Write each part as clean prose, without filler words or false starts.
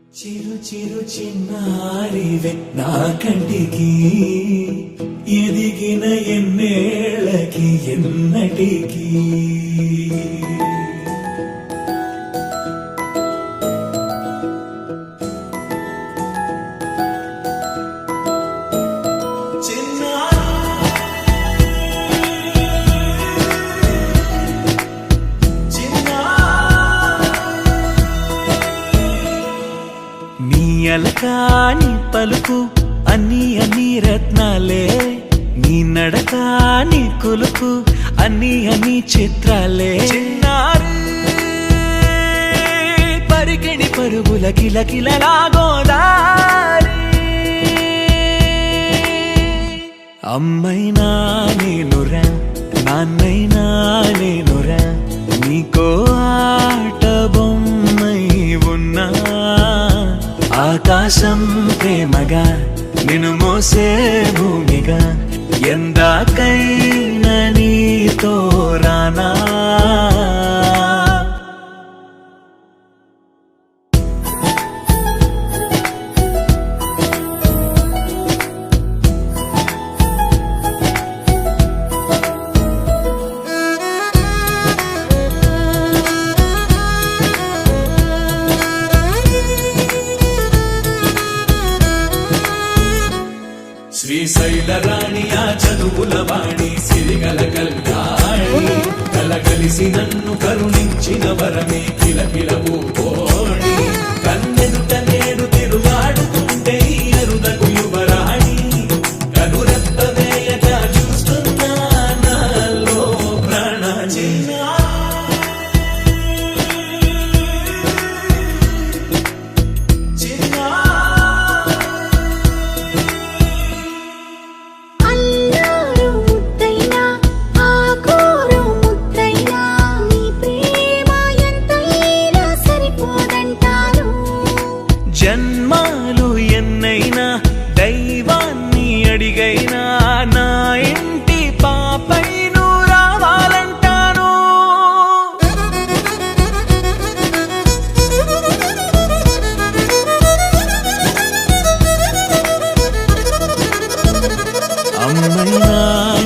చిరు చిరు చిన్నారివే నా కంటికి ఎదిగిన ఎన్నేళ్ళకి ఎన్నటికి అలకాని పలుకు అన్ని అన్ని రత్నాలే నీ నడకాని కులుకు అన్ని అన్ని చిత్రాలే చిన్నారు పరికిణి పరుగుల కిలకిలలాగోదారి అమ్మైనా నేనురా నాన్నైనా నేనురా నీకో ఆట బొమ్మై ఉన్నా ఆకాశం ప్రేమగా నిన్ను మోసే భూమిగా ఎందాకైనా నీతో రానా శ్రీశైల రాణి ఆ చదువుల వాణి సిరిగల కళ్యాణి కలగలిసి నన్ను కరుణించిన వరమే కిలకిల పూకోణి కన్నెదుట నేడు తిరుగాడుతుంటే అరుదకు యువరాణి కనురెప్ప వేయగా చూస్తున్నా నాలో ప్రాణ జన్మాలు ఎన్నైనా దైవాన్ని అడిగైనా నా ఇంటి పాపై నువ్వు రావాలంటాను అమ్మైనా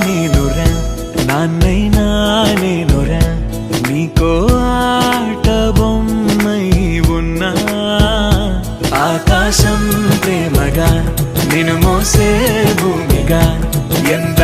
నేనురా నాన్నైనా నేనురా నీకో ఆట బొమ్మై ఉన్నా ఆకాశం ప్రేమగా నిన్ను మోసే భూమిగా ఎంత